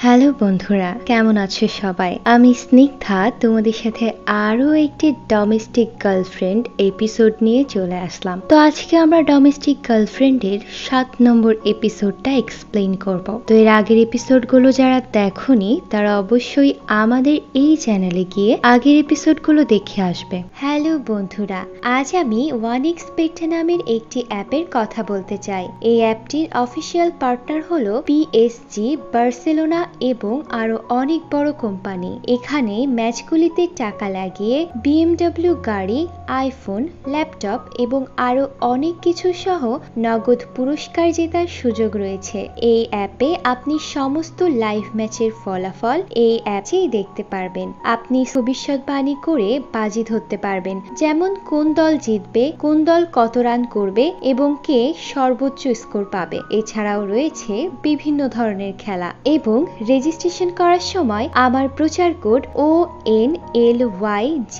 Hello বন্ধুরা, কেমন আছো সবাই? আমি স্নিগ্ধা তোমাদের সাথে আরো একটি ডোমেস্টিক গার্লফ্রেন্ড এপিসোড নিয়ে চলে আসলাম। তো আজকে আমরা ডোমেস্টিক গার্লফ্রেন্ডের 7 নম্বর এপিসোডটা এক্সপ্লেইন করব। তো এর আগের এপিসোডগুলো যারা দেখোনি তারা অবশ্যই আমাদের এই চ্যানেলে গিয়ে আগের এপিসোডগুলো দেখে আসবে। হ্যালো বন্ধুরা, আজ আমি OneXBet নামের একটি অ্যাপের কথা বলতে চাই। এই অ্যাপটির অফিসিয়াল পার্টনার হলো PSG, বার্সেলোনা এবং আরো অনেক বড় কোম্পানি। এখানে ম্যাচগুলিতে টাকা লাগিয়ে BMW গাড়ি, আইফোন, ল্যাপটপ এবং আরো অনেক কিছু সহ নগদ পুরস্কার জেতার সুযোগ রয়েছে। এই অ্যাপে আপনি সমস্ত লাইভ ম্যাচের ফলাফল এই অ্যাপেই দেখতে পারবেন। আপনি ভবিষ্যৎবাণী করে বাজি ধরতে পারবেন, যেমন কোন দল জিতবে, কোন দল কত রান করবে এবং কে সর্বোচ্চ স্কোর পাবে। এছাড়াও রয়েছে বিভিন্ন ধরনের খেলা এবং রেজিস্ট্রেশন করার সময় আমার প্রচার কোড ONLYJ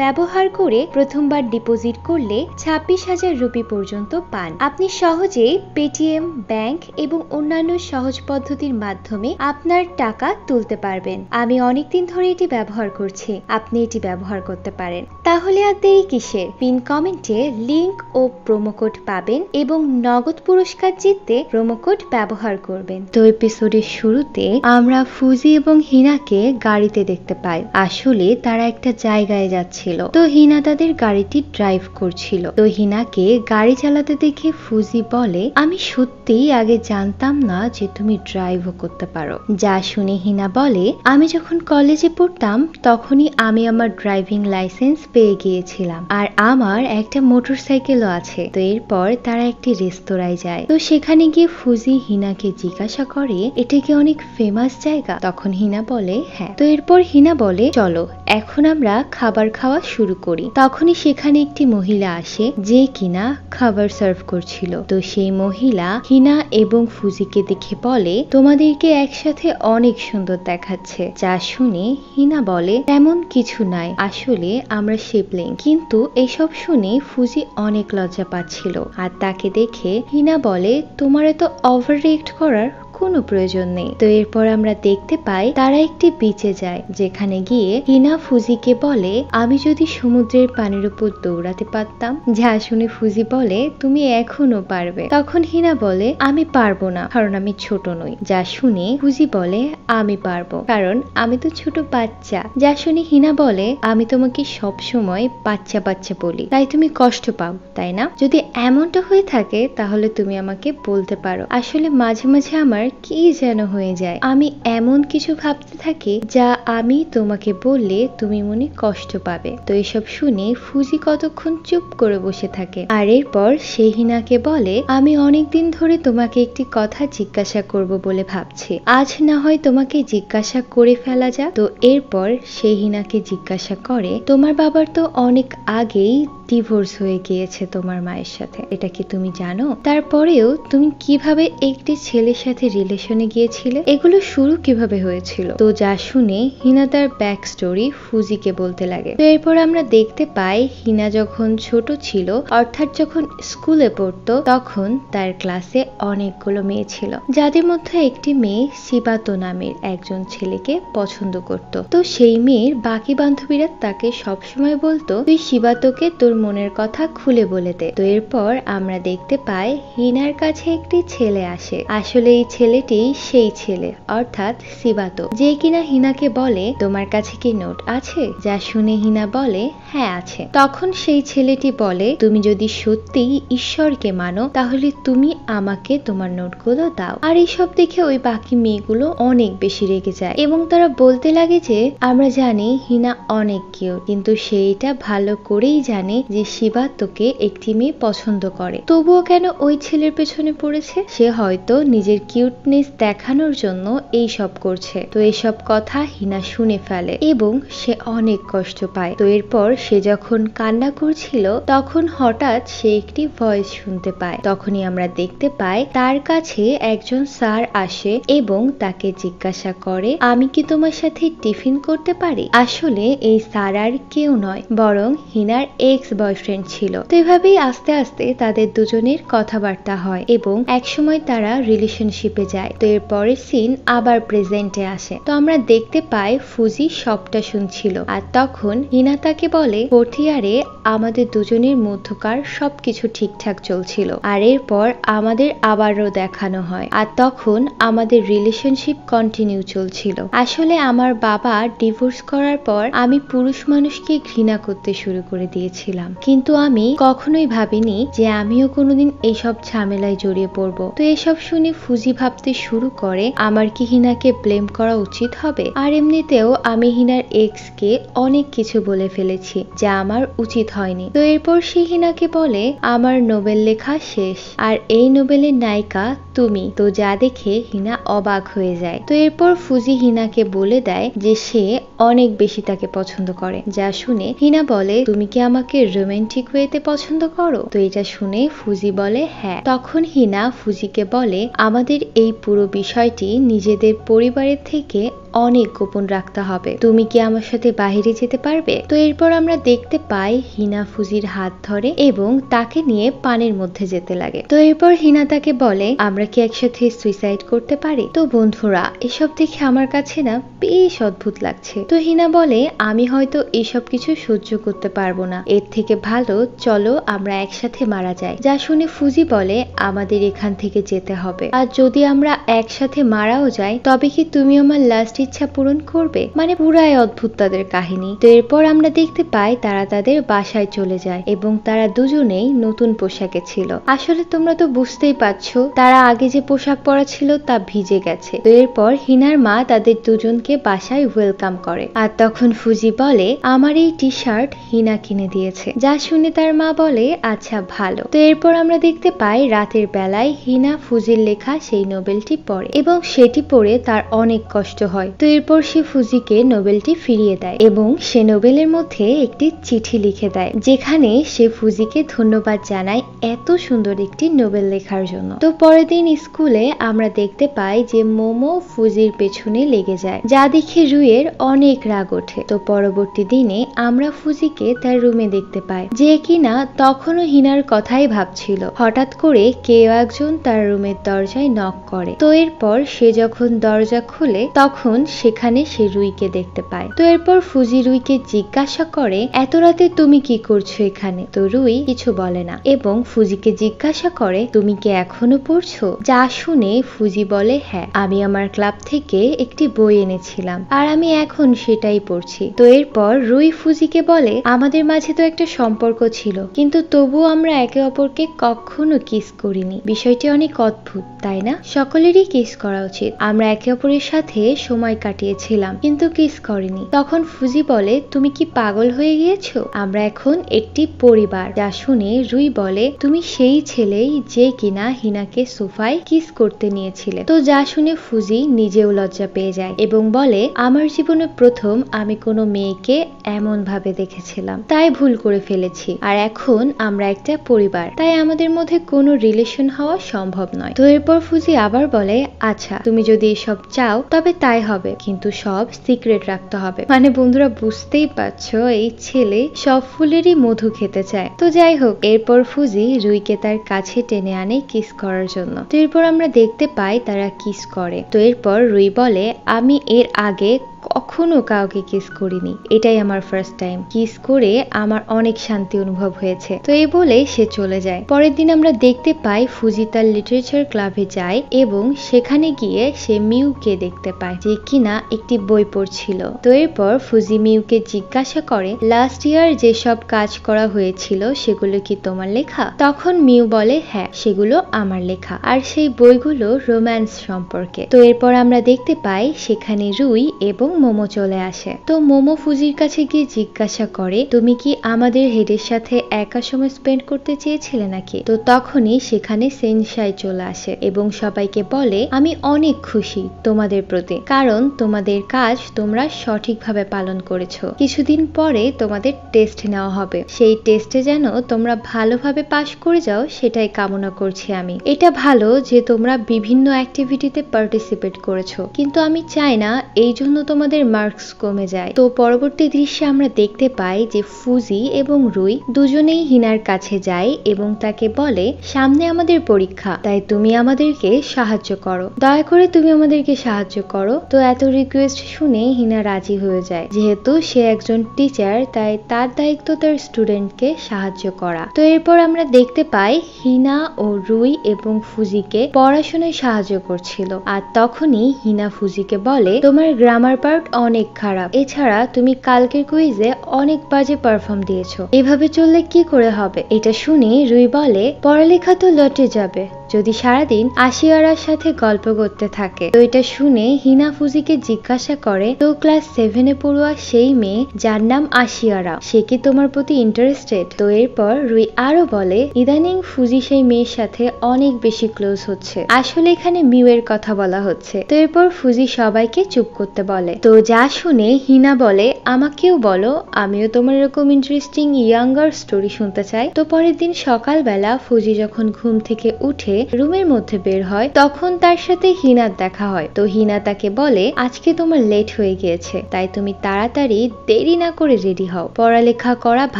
ব্যবহার করে প্রথমবার ডিপোজিট করলে 26,000 রুপি পর্যন্ত পান। আপনি সহজেই পেটিএম, ব্যাংক এবং অন্যান্য সহজ পদ্ধতির মাধ্যমে আপনার টাকা তুলতে পারবেন। আমি অনেকদিন ধরে এটি ব্যবহার করছি, আপনি এটি ব্যবহার করতে পারেন। তাহলে আর দেরি কিসের? পিন কমেন্টে লিংক ও প্রোমো কোড পাবেন এবং নগদ পুরস্কার জিততে প্রোমো কোড ব্যবহার করবেন। তো এপিসোডের শুরুতে আমরা ফুজি এবং হিনাকে গাড়িতে দেখতে পাই। আসলে তারা একটা জায়গায় যাচ্ছে। তো হিনা তাদের গাড়িটি ড্রাইভ করছিল। তো হিনাকে গাড়ি চালাতে দেখে ফুজি বলে, আমি সত্যিই আগে জানতাম না যে তুমি ড্রাইভও করতে পারো। যা শুনে হিনা বলে, আমি যখন কলেজে পড়তাম তখনই আমি আমার ড্রাইভিং লাইসেন্স পেয়ে গিয়েছিলাম আর আমার একটা মোটরসাইকেলও আছে। তো এরপর তারা একটি রেস্তোরাঁয় যায়। তো সেখানে গিয়ে ফুজি হিনাকে জিজ্ঞাসা করে, এটা কি অনেক ফেমাস জায়গা? তখন হিনা বলে হ্যাঁ। তো এরপর হিনা বলে, চলো এখন আমরা খাবার খাওয়া শুরু করি। তখনই সেখানে একটি মহিলা আসে যে কিনা খাবার সার্ভ করছিল। তো সেই মহিলা হিনা এবং ফুজিকে দেখে বলে, তোমাদেরকে একসাথে অনেক সুন্দর দেখাচ্ছে। যা শুনে হিনা বলে, তেমন কিছু নাই, আসলে আমরা শিবলিং। কিন্তু এসব শুনে ফুজি অনেক লজ্জা পাচ্ছিল আর তাকে দেখে হিনা বলে, তোমার এত ওভার রিয়েক্ট করার কোনো প্রয়োজন নেই। তো এরপর আমরা দেখতে পাই তারা একটি বিচে যায়, যেখানে গিয়ে হিনা ফুজিকে বলে, আমি যদি সমুদ্রের পানির উপর দৌড়াতে পারতাম। যা শুনে ফুজি বলে, তুমি এখনো পারবে। তখন হিনা বলে, আমি পারবো না, কারণ আমি ছোট নই। যা শুনে ফুজি বলে, আমি পারবো, কারণ আমি তো ছোট বাচ্চা। যা শুনে হিনা বলে, আমি তোমাকে সব সময় বাচ্চা বাচ্চা বলি, তাই তুমি কষ্ট পাও, তাই না? যদি এমনটা হয়ে থাকে তাহলে তুমি আমাকে বলতে পারো। আসলে মাঝে মাঝে আমার কি যেন হয়ে যায়, আমি এমন কিছু ভাবতে থাকি যা আমি তোমাকে বললে তুমি মনে কষ্ট পাবে। তো এসব শুনে ফুজি কতক্ষণ চুপ করে বসে থাকে আর এরপর সে হিনাকে বলে, আমি অনেকদিন ধরে তোমাকে একটি কথা জিজ্ঞাসা করব বলে ভাবছি, আজ না হয় তোমাকে জিজ্ঞাসা করে ফেলা যাক। তো এরপর সে হিনাকে জিজ্ঞাসা করে, তোমার বাবার তো অনেক আগেই ডিভোর্স হয়ে গিয়েছে তোমার মায়ের সাথে, এটা কি তুমি জানো? তারপরেও তুমি কিভাবে একটি ছেলের সাথে রিলেশনে গিয়েছিলে? এগুলো শুরু কিভাবে হয়েছিল? তো যা শুনে হিনা তার ব্যাক স্টোরি ফুজিকে বলতে লাগে। তো এরপর আমরা দেখতে পাই হিনা যখন ছোট ছিল, অর্থাৎ যখন স্কুলে পড়তো, তখন তার ক্লাসে অনেকগুলো মেয়ে ছিল, যাদের মধ্যে একটি মেয়ে শিবাতো নামের একজন ছেলেকে পছন্দ করত। তো সেই মেয়ের বাকি বান্ধবীরা তাকে সবসময় বলতো, তুই শিবাতোকে তোর মনের কথা খুলে বলে দে। তো এরপর আমরা দেখতে পাই হিনার কাছে একটি ছেলে আসে। আসলে এই ছেলেটি সেই ছেলে, অর্থাৎ শিবাতো, যে কিনা হিনাকে বলে, তোমার কাছে কি নোট আছে? যা শুনে হিনা বলে হ্যাঁ আছে। তখন সেই ছেলেটি বলে, তুমি যদি সত্যি ঈশ্বরকে মানো তাহলে তুমি আমাকে তোমার নোটগুলো দাও। আর এইসব দেখে ওই বাকি মেয়েগুলো অনেক বেশি রেগে যায় এবং তারা বলতে লাগে যে, আমরা জানি হিনা অনেক কিউট, কিন্তু সেইটা ভালো করেই জানে যে শিবাতোকে একটি মেয়ে পছন্দ করে, তবুও কেন ওই ছেলের পেছনে পড়েছে? সে হয়তো নিজের কিউটনেস দেখানোর জন্য এই সব করছে। তো এইসব কথা হিনা শুনে ফেলে এবং সে অনেক কষ্ট পায়। তো এরপর সে যখন কান্না করছিল তখন হঠাৎ সে একটি ভয়েস শুনতে পায়। তখনই আমরা দেখতে পাই তার কাছে একজন স্যার আসে এবং তাকে জিজ্ঞাসা করে, আমি কি তোমার সাথে টিফিন করতে পারি? আসলে এই স্যার আর কেউ নয়, বরং হিনার এক্স বয়ফ্রেন্ড ছিল। তো এভাবেই আস্তে আস্তে তাদের দুজনের কথাবার্তা হয় এবং একসময় তারা রিলেশনশিপে যায়। তো এর পরের সিন আবার প্রেজেন্টে আসে। তো আমরা দেখতে পাই ফুজি সবটা শুনছিল আর তখন হিনা তাকে বলে ফোর্থ ইয়ারে আমাদের দুজনের মধ্যকার সবকিছু ঠিকঠাক চলছিল আর এরপর আমাদের আবারও দেখানো হয় আর তখন আমাদের রিলেশনশিপ কন্টিনিউ চলছিল। আসলে আমার বাবা ডিভোর্স করার পর আমি পুরুষ মানুষকে ঘৃণা করতে শুরু করে দিয়েছিলাম, কিন্তু আমি কখনোই ভাবিনি যে আমিও কোনোদিন এইসব ঝামেলায় জড়িয়ে পড়বো। তো এসব শুনে ফুজি ভাবতে শুরু করে আমার কি হিনাকে ব্লেম করা উচিত হবে, আর এমনিতেও আমি হিনার এক্স কে অনেক কিছু বলে ফেলেছি যা আমার উচিত হয়নি। তো এরপর সে হিনাকে বলে আমার নোবেল লেখা শেষ আর এই নোবেলের নায়িকা তুমি। তো যা দেখে হিনা অবাক হয়ে যায়। তো এরপর ফুজি হিনাকে বলে দেয় যে সে অনেক বেশি তাকে পছন্দ করে। যা শুনে হিনা বলে তুমি কি আমাকে রোমান্টিক ওয়েতে পছন্দ করো? তো এটা শুনে ফুজি বলে হ্যাঁ। তখন হিনা ফুজিকে বলে আমাদের এই পুরো বিষয়টি নিজেদের পরিবারের থেকে অনেক গোপন রাখতে হবে, তুমি কি আমার সাথে বাহিরে যেতে পারবে? তো এরপর আমরা দেখতে পাই হিনা ফুজির হাত ধরে এবং তাকে নিয়ে পানির মধ্যে যেতে লাগে। তো এরপর হিনা তাকে বলে আমরা কি একসাথে সুইসাইড করতে পারি? তো বন্ধুরা এসব দেখে আমার কাছে না বেশ অদ্ভুত লাগছে। তো হিনা বলে আমি হয়তো এসব কিছু সহ্য করতে পারবো না, এর থেকে ভালো চলো আমরা একসাথে মারা যাই। যা শুনে ফুজি বলে আমাদের এখান থেকে যেতে হবে, আর যদি আমরা একসাথে মারাও যাই তবে কি তুমি আমার লাস্ট ইচ্ছা পূরণ করবে? মানে পুরাই অদ্ভুত তাদের কাহিনী। তো এরপর আমরা দেখতে পাই তারা তাদের বাসায় চলে যায় এবং তারা দুজনেই নতুন পোশাকে ছিল। আসলে তোমরা তো বুঝতেই পারছো তারা আগে যে পোশাক পরা ছিল তা ভিজে গেছে। তো এরপর হিনার মা তাদের দুজনকে বাসায় ওয়েলকাম করে আর তখন ফুজি বলে আমার এই টি শার্ট হিনা কিনে দিয়েছে। যা শুনে তার মা বলে আচ্ছা ভালো। তো এরপর আমরা দেখতে পাই রাতের বেলায় হিনা ফুজির লেখা সেই নোবেলটি পড়ে এবং সেটি পড়ে তার অনেক কষ্ট হয়। তো এরপর সে ফুজিকে নোবেলটি ফিরিয়ে দেয় এবং সে নোবেলের মধ্যে একটি চিঠি লিখে দেয় যেখানে সে ফুজিকে ধন্যবাদ জানায় এত সুন্দর একটি নোবেল লেখার জন্য। তো পরের দিন স্কুলে আমরা দেখতে পাই যে মোমো ফুজির পেছনে লেগে যায়, যা দেখে রুইয়ের অনেক রাগ ওঠে। তো পরবর্তী দিনে আমরা ফুজিকে তার রুমে দেখতে পাই যে কিনা তখনও হিনার কথাই ভাবছিল। হঠাৎ করে কেউ একজন তার রুমের দরজায় নক করে। তো এরপর সে যখন দরজা খুলে তখন সেখানে সে রুইকে দেখতে পায়। তো এরপর ফুজি রুইকে জিজ্ঞাসা করে এত রাতে তুমি কি করছো এখানে? তো রুই কিছু বলে না এবং ফুজিকে জিজ্ঞাসা করে তুমি কি এখনো পড়ছো? যা শুনে ফুজি বলে হ্যাঁ, আমি আমার ক্লাব থেকে একটি বই এনেছিলাম আর আমি এখন সেটাই পড়ছি। তো এরপর রুই ফুজিকে বলে আমাদের মাঝে তো একটা সম্পর্ক ছিল, কিন্তু তবুও আমরা একে অপরকে কখনো কিস করিনি। বিষয়টি অনেক অদ্ভুত তাই না? সকলেরই কিস করা উচিত। আমরা একে অপরের সাথে সময় কাটিয়েছিলাম কিন্তু কিস করিনি। তখন ফুজি বলে তুমি কি পাগল হয়ে গিয়েছো? আমরা এখন একটি পরিবার। যা শুনে রুই বলে তুমি সেই ছেলেই যে কিনা হিনাকে সোফায় কিস করতে নিয়েছিলে। তো যা শুনে ফুজি নিজেও লজ্জা পেয়ে যায় এবং বলে আমার জীবনে প্রথম আমি কোনো মেয়েকে এমন ভাবে দেখেছিলাম, তাই ভুল করে ফেলেছি। আর এখন আমরা একটা পরিবার, তাই আমাদের মধ্যে কোনো রিলেশন হওয়া সম্ভব নয়। তো এরপর ফুজি আবার বলে আচ্ছা তুমি যদি এসব চাও তবে তাই হবে, কিন্তু সব সিক্রেট রাখতে হবে। মানে বন্ধুরা বুঝতেই পারছো এই ছেলে সব ফুলেরই মধু খেতে চায়। তো যাই হোক এরপর ফুজি রুইকে তার কাছে টেনে আনে কিস করার জন্য। তো এরপর আমরা দেখতে পাই তারা কিস করে। তো এরপর রুই বলে আমি এর আগে কখনো কাউকে কিস করিনি, এটাই আমার ফার্স্ট টাইম। কিস করে আমার অনেক শান্তি অনুভব হয়েছে। তো এই বলে সে চলে যায়। পরের দিন আমরা দেখতে পাই ফুজি তার লিটারেচার ক্লাবে যায় এবং সেখানে গিয়ে সে মিউকে দেখতে পায় যে কিনা একটি বই পড়ছিল। তো এরপর ফুজি মিউকে জিজ্ঞাসা করে লাস্ট ইয়ার যেসব কাজ করা হয়েছিল সেগুলো কি তোমার লেখা? তখন মিউ বলে হ্যাঁ সেগুলো আমার লেখা, আর সেই বইগুলো রোম্যান্স সম্পর্কে। তো এরপর আমরা দেখতে পাই সেখানে রুই এবং মোমো চলে আসে। তো মোমো ফুজির কাছে গিয়ে জিজ্ঞাসা করে তুমি কি আমাদের হেডের সাথে একা সময় স্পেন্ড করতে চেয়েছিলে নাকি? তো তখনই সেখানে সেনশাই চলে আসে এবং সবাইকে বলে আমি অনেক খুশি তোমাদের প্রতি, কারণ তোমাদের কাজ তোমরা সঠিকভাবে পালন করেছো। কিছুদিন পরে তোমাদের টেস্ট নেওয়া হবে, সেই টেস্টে যেন তোমরা ভালোভাবে পাশ করে যাও সেটাই কামনা করছি আমি। এটা ভালো যে তোমরা বিভিন্ন অ্যাক্টিভিটিতে পার্টিসিপেট করেছো, কিন্তু আমি চাই না এই জন্য তোমাদের আমাদের মার্কস কমে যায়। তো পরবর্তী দৃশ্যে আমরা দেখতে পাই যে ফুজি এবং রুই দুজনেই হিনার কাছে যায় এবং তাকে বলে, সামনে আমাদের পরীক্ষা, তাই তুমি আমাদেরকে সাহায্য করো, দয়া করে তুমি আমাদেরকে সাহায্য করো। তো এত রিকোয়েস্ট শুনে হিনা রাজি হয়ে যায়। যেহেতু সে একজন টিচার, তাই তার দায়িত্ব তার স্টুডেন্টকে সাহায্য করা। তো এরপর আমরা দেখতে পাই হিনা ও রুই এবং ফুজিকে পড়াশোনায় সাহায্য করছিল। আর তখনই হিনা ফুজিকে বলে, তোমার গ্রামার পার্ট অনেক খারাপ, এছাড়া তুমি কালকের কুইজে অনেক বাজে পারফর্ম দিয়েছো, এভাবে চললে কি করে হবে। এটা শুনে রুই বলে, পড়ালেখা তো লটে যাবে যদি সারাদিন আশিয়ারার সাথে গল্প করতে থাকে। তো এটা শুনে হিনা ফুজিকে জিজ্ঞাসা করে, তো ক্লাস 7-এ পড়ুয়া সেই মেয়ে যার নাম আশিয়ারা, সে কি তোমার প্রতি ইন্টারেস্টেড? তো এরপর রুই আরো বলে, ইদানিং ফুজি সেই মেয়ের সাথে অনেক বেশি ক্লোজ হচ্ছে, আসলে এখানে মিউয়ের কথা বলা হচ্ছে। তো এরপর ফুজি সবাইকে চুপ করতে বলে। তো যা শুনে হিনা বলে, আমাকেও বলো, আমিও তোমার এরকম ইন্টারেস্টিং ইয়াঙ্গার স্টোরি শুনতে চাই। তো পরের দিন সকালবেলা ফুজি যখন ঘুম থেকে উঠে রুমের মধ্যে বের হয়, তখন তার সাথে হিনার দেখা হয়। তো হিনা তাকে বলে, আজকে তোমার লেট হয়ে গিয়েছে, তাই তুমি তাড়াতাড়ি দেরি না করে রেডি হও। পড়ালেখা করা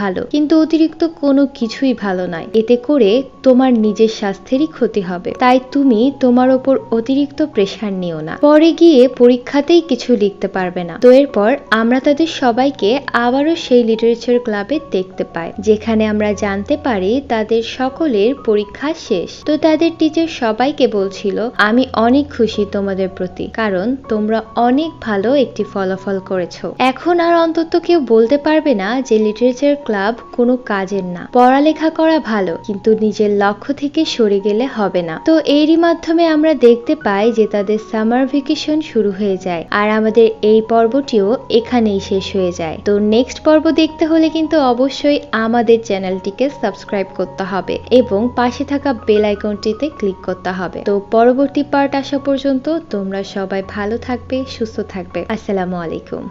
ভালো, কিন্তু অতিরিক্ত কোনো কিছুই ভালো নয়, এতে করে তোমার নিজের স্বাস্থ্যেরই ক্ষতি হবে, তাই তুমি তোমার ওপর অতিরিক্ত প্রেশার নিও না, পরে গিয়ে পরীক্ষাতেই কিছু লিখতে পারবে না। তো এরপর আমরা তাদের সবাইকে আবারও সেই লিটারেচার ক্লাবে দেখতে পাই, যেখানে আমরা জানতে পারি তাদের সকলের পরীক্ষা শেষ। তো তাদের টিচার সবাইকে বলছিল, আমি অনেক খুশি তোমাদের প্রতি, কারণ তোমরা অনেক ভালো একটি ফলাফল করেছো। এখন আর অন্তত কেউ বলতে পারবে না যে লিটারেচার ক্লাব কোনো কাজের না। পড়ালেখা করা ভালো, কিন্তু নিজের লক্ষ্য থেকে সরে গেলে হবে না। তো এরই মাধ্যমে আমরা দেখতে পাই যে তাদের সামার ভ্যাকেশন শুরু হয়ে যায়, আর আমাদের এই পর্বটিও এখানেই শেষ হয়ে যায়। তো নেক্সট পর্ব দেখতে হলে কিন্তু অবশ্যই আমাদের চ্যানেলটিকে সাবস্ক্রাইব করতে হবে এবং পাশে থাকা বেল আইকনটিতে ক্লিক করতে হবে। তো পরবর্তী পার্ট আসা পর্যন্ত তোমরা সবাই ভালো থাকবে, সুস্থ থাকবে। আসসালামু আলাইকুম।